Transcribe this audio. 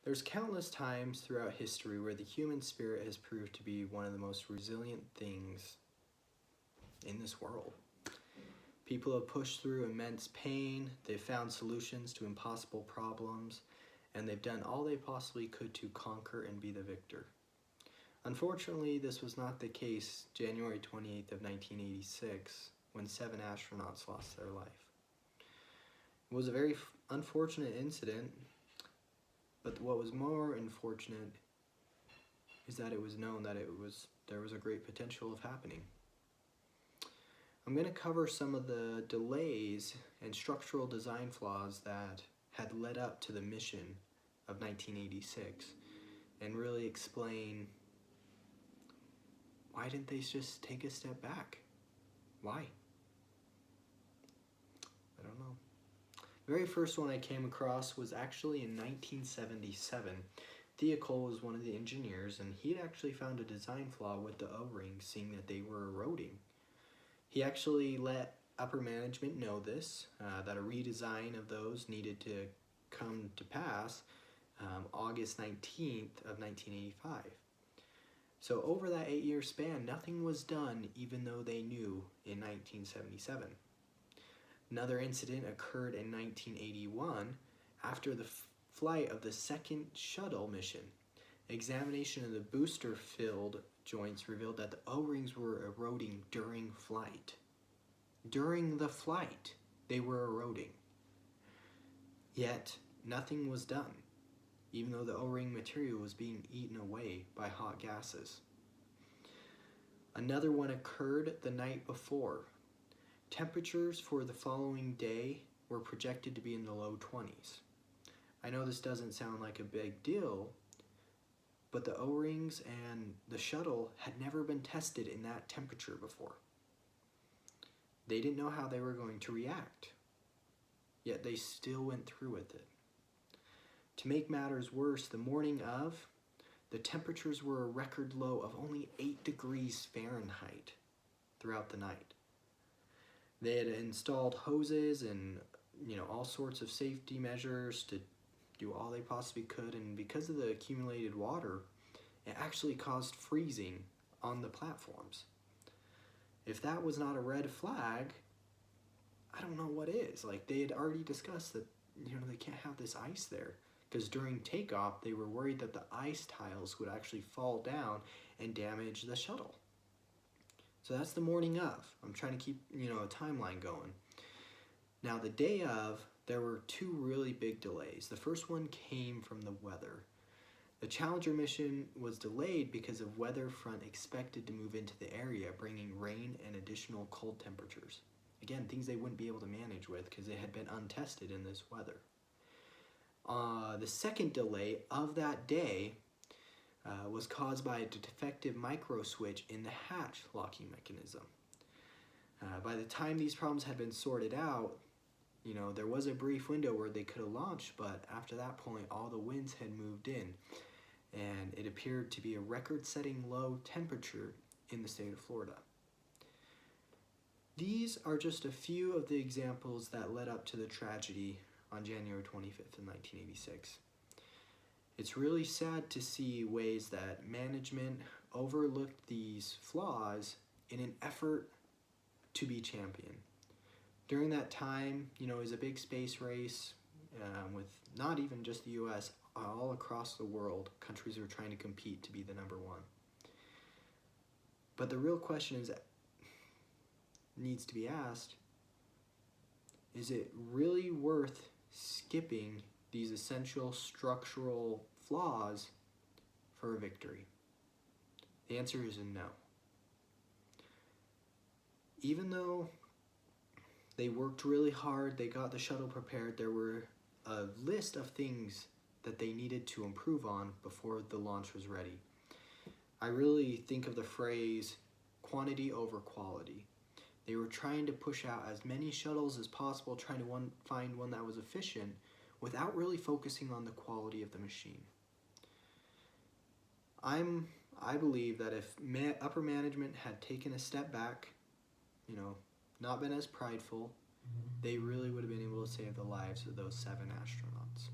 There's countless times throughout history where the human spirit has proved to be one of the most resilient things in this world. People have pushed through immense pain, they've found solutions to impossible problems, and they've done all they possibly could to conquer and be the victor. Unfortunately, this was not the case January 28th of 1986 when 7 astronauts lost their life. It was a very unfortunate incident, but what was more unfortunate is that it was known that there was a great potential of happening. I'm going to cover some of the delays and structural design flaws that had led up to the mission of 1986 and really explain why didn't they just take a step back? Why? I don't know. The very first one I came across was actually in 1977. Theo Cole was one of the engineers, and he had actually found a design flaw with the O-rings, seeing that they were eroding. He actually let upper management know this, that a redesign of those needed to come to pass August 19th of 1985. So over that 8-year span, nothing was done even though they knew in 1977. Another incident occurred in 1981 after the flight of the second shuttle mission. Examination of the booster filled joints revealed that the O-rings were eroding during flight. During the flight, they were eroding. Yet, nothing was done, even though the O-ring material was being eaten away by hot gases. Another one occurred the night before. Temperatures for the following day were projected to be in the low 20s. I know this doesn't sound like a big deal, but the O-rings and the shuttle had never been tested in that temperature before. They didn't know how they were going to react, yet they still went through with it. To make matters worse, the morning of, the temperatures were a record low of only 8 degrees Fahrenheit throughout the night. They had installed hoses and all sorts of safety measures to do all they possibly could, and because of the accumulated water, it actually caused freezing on the platforms. If that was not a red flag, I don't know what is. Like, they had already discussed that they can't have this ice there, because during takeoff they were worried that the ice tiles would actually fall down and damage the shuttle. So that's the morning of. I'm trying to keep a timeline going. Now the day of, there were 2 really big delays. The first one came from the weather. The Challenger mission was delayed because of weather front expected to move into the area, bringing rain and additional cold temperatures. Again, things they wouldn't be able to manage with because they had been untested in this weather. The second delay of that day was caused by a defective micro switch in the hatch locking mechanism. By the time these problems had been sorted out, there was a brief window where they could have launched, but after that point, all the winds had moved in, and it appeared to be a record-setting low temperature in the state of Florida. These are just a few of the examples that led up to the tragedy on January 25th of 1986. It's really sad to see ways that management overlooked these flaws in an effort to be champion. During that time, it was a big space race with not even just the US, all across the world, countries were trying to compete to be the number one. But the real question needs to be asked, is it really worth skipping these essential structural flaws for a victory? The answer is no. Even though they worked really hard, they got the shuttle prepared, there were a list of things that they needed to improve on before the launch was ready. I really think of the phrase quantity over quality. They were trying to push out as many shuttles as possible, trying to find one that was efficient without really focusing on the quality of the machine. I believe that if upper management had taken a step back, not been as prideful, they really would have been able to save the lives of those 7 astronauts.